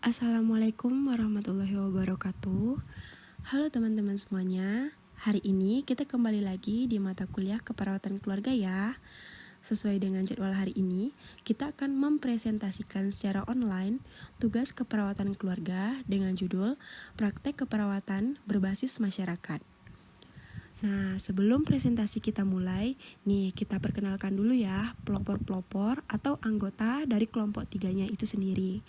Assalamualaikum warahmatullahi wabarakatuh. Halo teman-teman semuanya. Hari ini kita kembali lagi di mata kuliah keperawatan keluarga ya. Sesuai dengan jadwal hari ini, kita akan mempresentasikan secara online tugas keperawatan keluarga dengan judul Praktek Keperawatan Berbasis Masyarakat. Nah, sebelum presentasi kita mulai, nih kita perkenalkan dulu ya pelopor-pelopor atau anggota dari kelompok tiganya itu sendiri.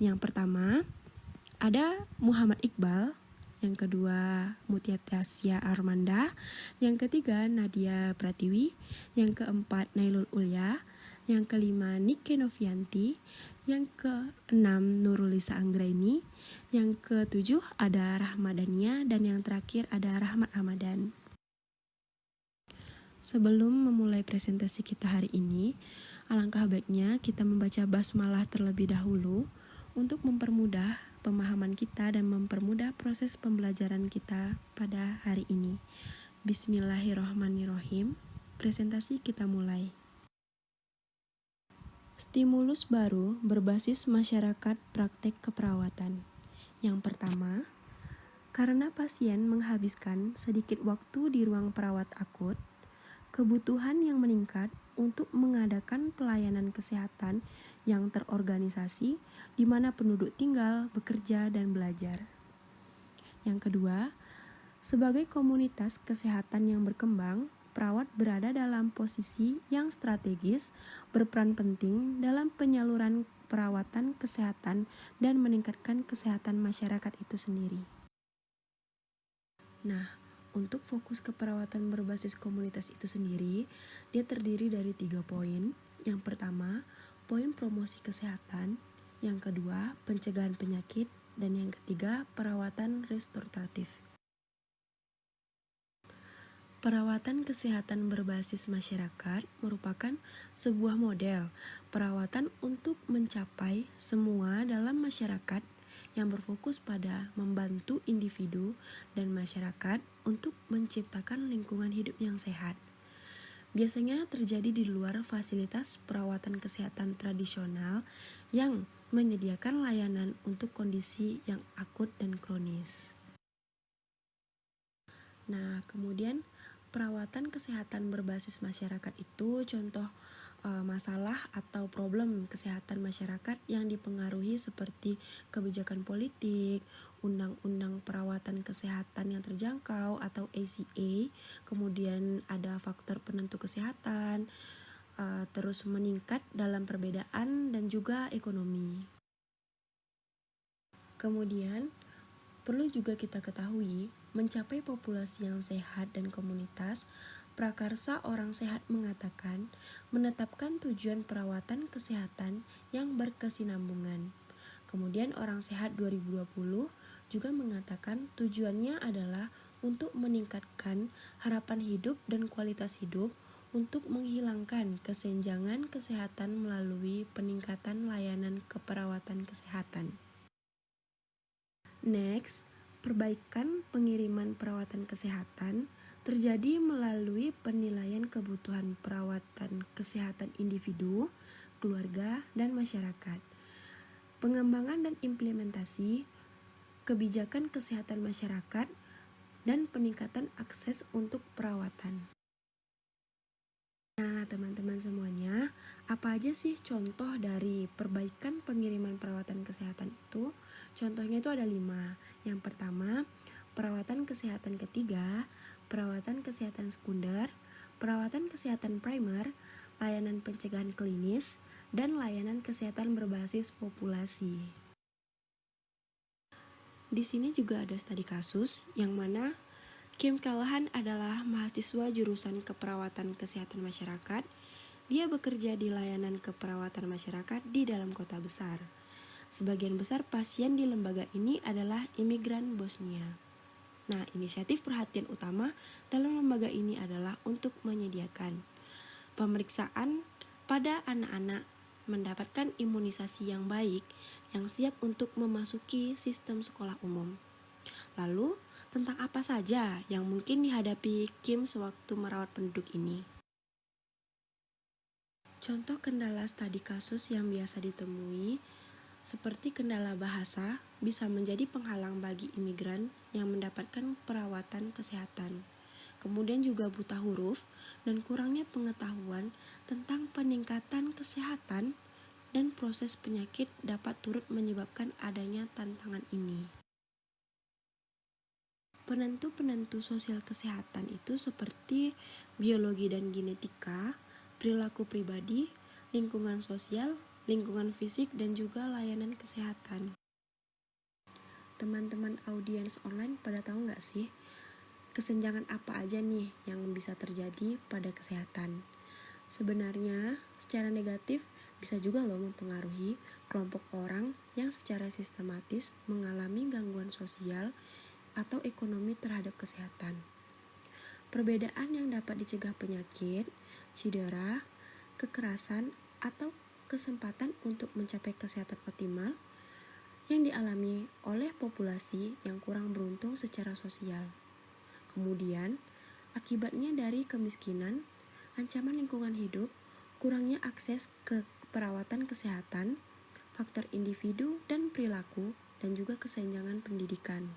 Yang pertama, ada Muhammad Iqbal, yang kedua Mutia Tasya Armanda, yang ketiga Nadia Pratiwi, yang keempat Nailul Ulya, yang kelima Nike Novianti, yang keenam Nurulisa Anggraini, yang ketujuh ada Rahmadania, dan yang terakhir ada Rahmat Ramadan. Sebelum memulai presentasi kita hari ini, alangkah baiknya kita membaca basmalah terlebih dahulu untuk mempermudah pemahaman kita dan mempermudah proses pembelajaran kita pada hari ini. Bismillahirrahmanirrahim. Presentasi kita mulai. Stimulus baru berbasis masyarakat praktek keperawatan. Yang pertama, karena pasien menghabiskan sedikit waktu di ruang perawat akut, kebutuhan yang meningkat untuk mengadakan pelayanan kesehatan yang terorganisasi di mana penduduk tinggal, bekerja, dan belajar. Yang kedua, sebagai komunitas kesehatan yang berkembang, perawat berada dalam posisi yang strategis, berperan penting dalam penyaluran perawatan kesehatan dan meningkatkan kesehatan masyarakat itu sendiri. Nah, untuk fokus keperawatan berbasis komunitas itu sendiri, dia terdiri dari 3 poin. Yang pertama, poin promosi kesehatan. Yang kedua, pencegahan penyakit. Dan yang ketiga, perawatan restoratif. Perawatan kesehatan berbasis masyarakat merupakan sebuah model perawatan untuk mencapai semua dalam masyarakat yang berfokus pada membantu individu dan masyarakat untuk menciptakan lingkungan hidup yang sehat. Biasanya terjadi di luar fasilitas perawatan kesehatan tradisional yang menyediakan layanan untuk kondisi yang akut dan kronis. Nah, kemudian perawatan kesehatan berbasis masyarakat itu contoh masalah atau problem kesehatan masyarakat yang dipengaruhi seperti kebijakan politik, undang-undang perawatan kesehatan yang terjangkau atau ACA, kemudian ada faktor penentu kesehatan, terus meningkat dalam perbedaan dan juga ekonomi. Kemudian perlu juga kita ketahui, mencapai populasi yang sehat dan komunitas, Prakarsa Orang Sehat mengatakan menetapkan tujuan perawatan kesehatan yang berkesinambungan. Kemudian Orang Sehat 2020 juga mengatakan tujuannya adalah untuk meningkatkan harapan hidup dan kualitas hidup untuk menghilangkan kesenjangan kesehatan melalui peningkatan layanan keperawatan kesehatan. Next, perbaikan pengiriman perawatan kesehatan terjadi melalui penilaian kebutuhan perawatan kesehatan individu, keluarga, dan masyarakat. Pengembangan dan implementasi kebijakan kesehatan masyarakat dan peningkatan akses untuk perawatan. Nah, teman-teman semuanya, apa aja sih contoh dari perbaikan pengiriman perawatan kesehatan itu? Contohnya itu ada 5. Yang pertama, perawatan kesehatan ketiga, perawatan kesehatan sekunder, perawatan kesehatan primer, layanan pencegahan klinis, dan layanan kesehatan berbasis populasi. Di sini juga ada studi kasus yang mana Kim Callahan adalah mahasiswa jurusan keperawatan kesehatan masyarakat. Dia bekerja di layanan keperawatan masyarakat di dalam kota besar. Sebagian besar pasien di lembaga ini adalah imigran Bosnia. Nah, inisiatif perhatian utama dalam lembaga ini adalah untuk menyediakan pemeriksaan pada anak-anak mendapatkan imunisasi yang baik yang siap untuk memasuki sistem sekolah umum. Lalu, tentang apa saja yang mungkin dihadapi Kim sewaktu merawat penduduk ini? Contoh kendala studi kasus yang biasa ditemui seperti kendala bahasa bisa menjadi penghalang bagi imigran yang mendapatkan perawatan kesehatan. Kemudian juga buta huruf dan kurangnya pengetahuan tentang peningkatan kesehatan dan proses penyakit dapat turut menyebabkan adanya tantangan ini. Penentu-penentu sosial kesehatan itu seperti biologi dan genetika, perilaku pribadi, lingkungan sosial, lingkungan fisik, dan juga layanan kesehatan. Teman-teman audiens online pada tahu nggak sih kesenjangan apa aja nih yang bisa terjadi pada kesehatan? Sebenarnya secara negatif bisa juga loh mempengaruhi kelompok orang yang secara sistematis mengalami gangguan sosial atau ekonomi terhadap kesehatan. Perbedaan yang dapat dicegah penyakit, cedera, kekerasan, atau kesempatan untuk mencapai kesehatan optimal yang dialami oleh populasi yang kurang beruntung secara sosial. Kemudian, akibatnya dari kemiskinan, ancaman lingkungan hidup, kurangnya akses ke perawatan kesehatan, faktor individu dan perilaku, dan juga kesenjangan pendidikan.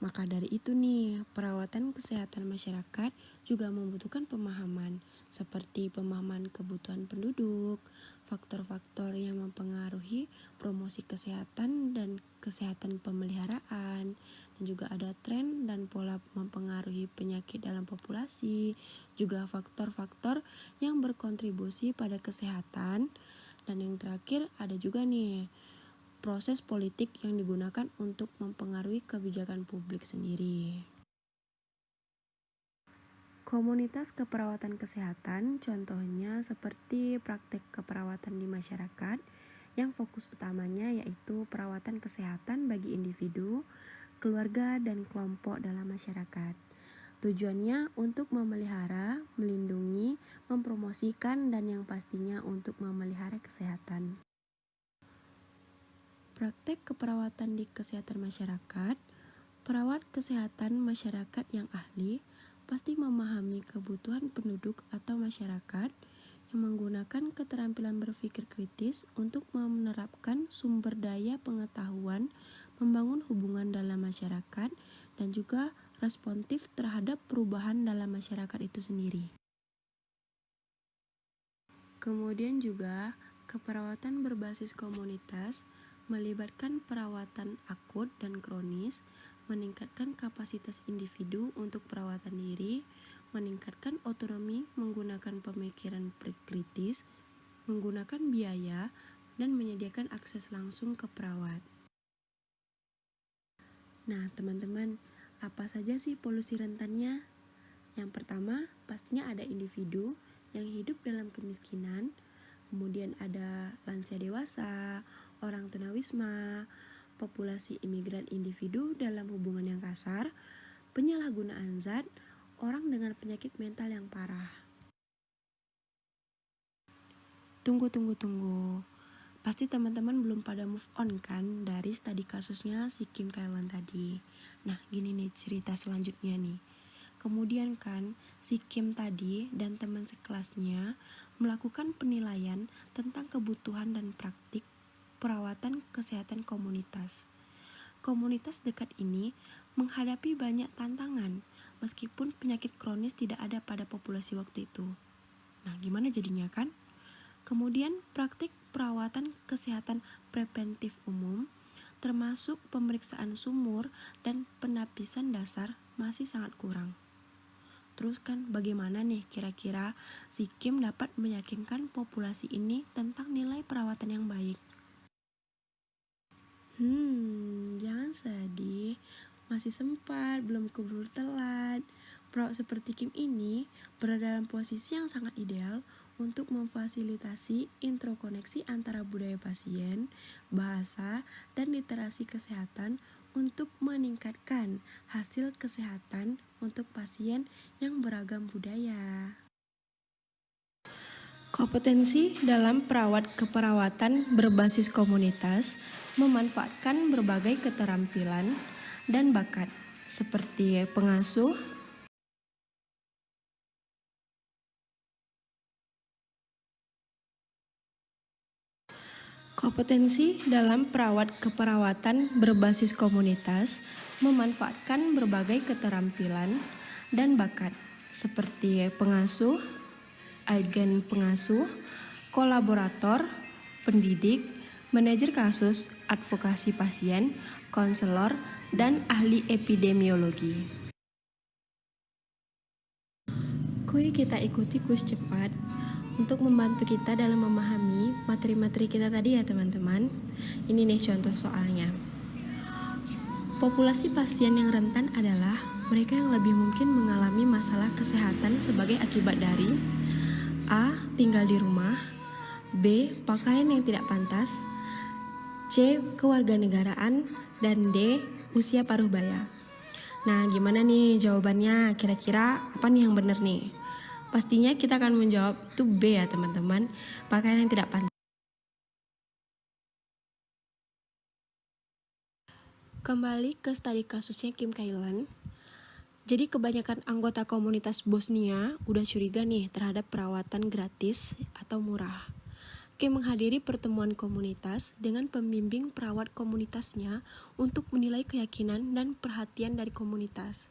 Maka dari itu nih, perawatan kesehatan masyarakat juga membutuhkan pemahaman, seperti pemahaman kebutuhan penduduk, faktor-faktor yang mempengaruhi promosi kesehatan dan kesehatan pemeliharaan, dan juga ada tren dan pola mempengaruhi penyakit dalam populasi, juga faktor-faktor yang berkontribusi pada kesehatan, dan yang terakhir ada juga nih, proses politik yang digunakan untuk mempengaruhi kebijakan publik sendiri. Komunitas keperawatan kesehatan contohnya seperti praktek keperawatan di masyarakat yang fokus utamanya yaitu perawatan kesehatan bagi individu, keluarga, dan kelompok dalam masyarakat. Tujuannya untuk memelihara, melindungi, mempromosikan, dan yang pastinya untuk memelihara kesehatan. Praktek keperawatan di kesehatan masyarakat, perawat kesehatan masyarakat yang ahli pasti memahami kebutuhan penduduk atau masyarakat yang menggunakan keterampilan berpikir kritis untuk menerapkan sumber daya pengetahuan, membangun hubungan dalam masyarakat, dan juga responsif terhadap perubahan dalam masyarakat itu sendiri. Kemudian juga keperawatan berbasis komunitas melibatkan perawatan akut dan kronis, meningkatkan kapasitas individu untuk perawatan diri, meningkatkan otonomi menggunakan pemikiran kritis, menggunakan biaya, dan menyediakan akses langsung ke perawat. Nah, teman-teman, apa saja sih polusi rentannya? Yang pertama, pastinya ada individu yang hidup dalam kemiskinan, kemudian ada lansia dewasa, orang tunawisma, populasi imigran individu dalam hubungan yang kasar, penyalahgunaan zat, orang dengan penyakit mental yang parah. Tunggu. Pasti teman-teman belum pada move on kan dari studi kasusnya si Kim Kaelan tadi. Nah, gini nih cerita selanjutnya nih. Kemudian kan si Kim tadi dan teman sekelasnya melakukan penilaian tentang kebutuhan dan praktik perawatan kesehatan komunitas. Komunitas dekat ini menghadapi banyak tantangan meskipun penyakit kronis tidak ada pada populasi waktu itu. Nah, gimana jadinya kan? Kemudian praktik perawatan kesehatan preventif umum termasuk pemeriksaan sumur dan penapisan dasar masih sangat kurang. Terus kan bagaimana nih kira-kira si Kim dapat meyakinkan populasi ini tentang nilai perawatan yang baik? Jangan sedih, masih sempat, belum keburu telat. Perawat seperti Kim ini berada dalam posisi yang sangat ideal untuk memfasilitasi introkoneksi antara budaya pasien, bahasa, dan literasi kesehatan untuk meningkatkan hasil kesehatan untuk pasien yang beragam budaya. Kompetensi dalam perawat keperawatan berbasis komunitas memanfaatkan berbagai keterampilan dan bakat seperti pengasuh, Kompetensi dalam perawat keperawatan berbasis komunitas memanfaatkan berbagai keterampilan dan bakat seperti pengasuh, agen pengasuh, kolaborator, pendidik, manajer kasus, advokasi pasien, konselor, dan ahli epidemiologi. Kuy kita ikuti kuis cepat untuk membantu kita dalam memahami materi-materi kita tadi ya teman-teman. Ini nih contoh soalnya. Populasi pasien yang rentan adalah mereka yang lebih mungkin mengalami masalah kesehatan sebagai akibat dari A. Tinggal di rumah, B. Pakaian yang tidak pantas, C. Kewarganegaraan, dan D. Usia paruh baya. Nah, gimana nih jawabannya? Kira-kira apa nih yang benar nih? Pastinya kita akan menjawab itu B ya teman-teman, pakaian yang tidak pantas. Kembali ke studi kasusnya Kim Kailan. Jadi kebanyakan anggota komunitas Bosnia udah curiga nih terhadap perawatan gratis atau murah. Kim menghadiri pertemuan komunitas dengan pembimbing perawat komunitasnya untuk menilai keyakinan dan perhatian dari komunitas.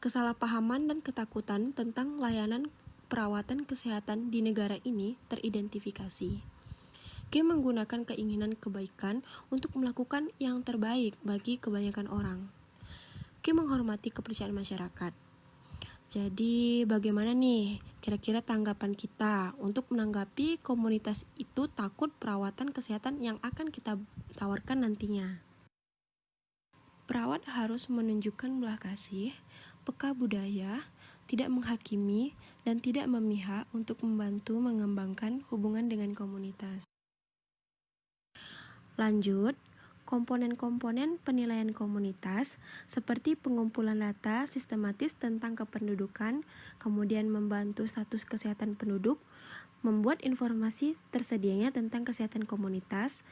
Kesalahpahaman dan ketakutan tentang layanan perawatan kesehatan di negara ini teridentifikasi. Kim menggunakan keinginan kebaikan untuk melakukan yang terbaik bagi kebanyakan orang. Kim menghormati kepercayaan masyarakat. Jadi bagaimana nih kira-kira tanggapan kita untuk menanggapi komunitas itu takut perawatan kesehatan yang akan kita tawarkan nantinya? Perawat harus menunjukkan belas kasih, peka budaya, tidak menghakimi, dan tidak memihak untuk membantu mengembangkan hubungan dengan komunitas. Lanjut, komponen-komponen penilaian komunitas seperti pengumpulan data sistematis tentang kependudukan, kemudian membantu status kesehatan penduduk, membuat informasi tersedianya tentang kesehatan komunitas.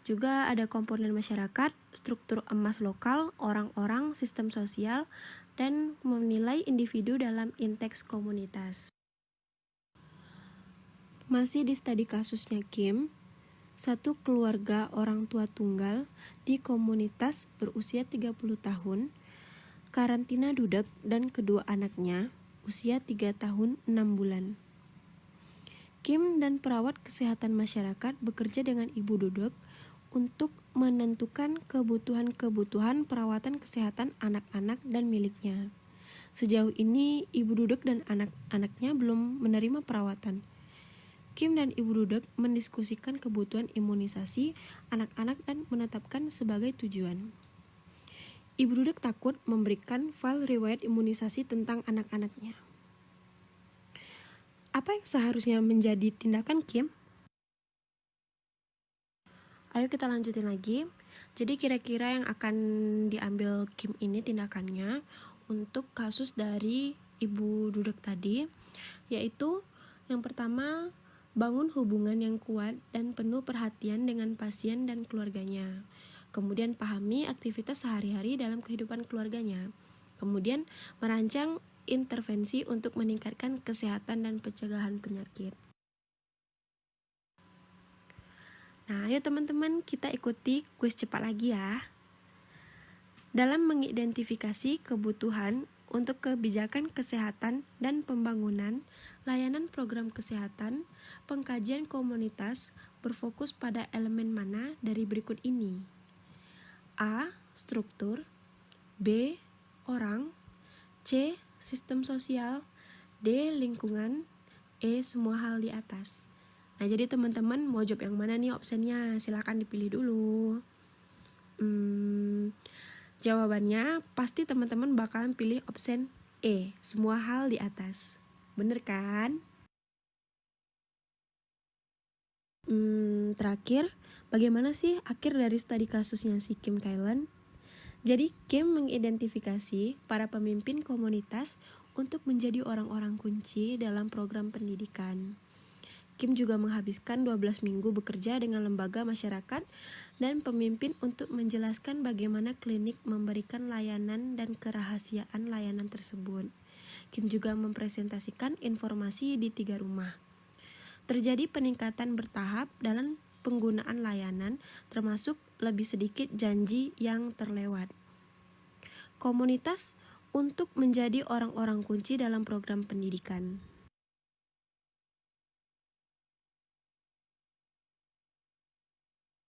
Juga ada komponen masyarakat, struktur emas lokal, orang-orang, sistem sosial, dan menilai individu dalam inteks komunitas. Masih di studi kasusnya Kim, satu keluarga orang tua tunggal di komunitas berusia 30 tahun, karantina dudek dan kedua anaknya usia 3 tahun 6 bulan. Kim dan perawat kesehatan masyarakat bekerja dengan ibu dudek untuk menentukan kebutuhan-kebutuhan perawatan kesehatan anak-anak dan miliknya. Sejauh ini, ibu dudek dan anak-anaknya belum menerima perawatan. Kim dan ibu dudek mendiskusikan kebutuhan imunisasi anak-anak dan menetapkan sebagai tujuan. Ibu dudek takut memberikan file riwayat imunisasi tentang anak-anaknya. Apa yang seharusnya menjadi tindakan Kim? Ayo kita lanjutin lagi. Jadi kira-kira yang akan diambil Kim ini tindakannya untuk kasus dari ibu dudek tadi, yaitu yang pertama, bangun hubungan yang kuat dan penuh perhatian dengan pasien dan keluarganya. Kemudian pahami aktivitas sehari-hari dalam kehidupan keluarganya. Kemudian merancang intervensi untuk meningkatkan kesehatan dan pencegahan penyakit. Nah, ayo teman-teman kita ikuti kuis cepat lagi ya. Dalam mengidentifikasi kebutuhan untuk kebijakan kesehatan dan pembangunan layanan program kesehatan, pengkajian komunitas berfokus pada elemen mana dari berikut ini? A. Struktur, B. Orang, C. Sistem sosial, D. Lingkungan, E. Semua hal di atas. Nah, jadi teman-teman mau jawab yang mana nih opsinya? Silahkan dipilih dulu. Jawabannya pasti teman-teman bakalan pilih opsi E, semua hal di atas. Bener kan? Terakhir, bagaimana sih akhir dari studi kasusnya si Kim Kailan? Jadi Kim mengidentifikasi para pemimpin komunitas untuk menjadi orang-orang kunci dalam program pendidikan. Kim juga menghabiskan 12 minggu bekerja dengan lembaga masyarakat dan pemimpin untuk menjelaskan bagaimana klinik memberikan layanan dan kerahasiaan layanan tersebut. Kim juga mempresentasikan informasi di 3 rumah. Terjadi peningkatan bertahap dalam penggunaan layanan, termasuk lebih sedikit janji yang terlewat. Komunitas untuk menjadi orang-orang kunci dalam program pendidikan.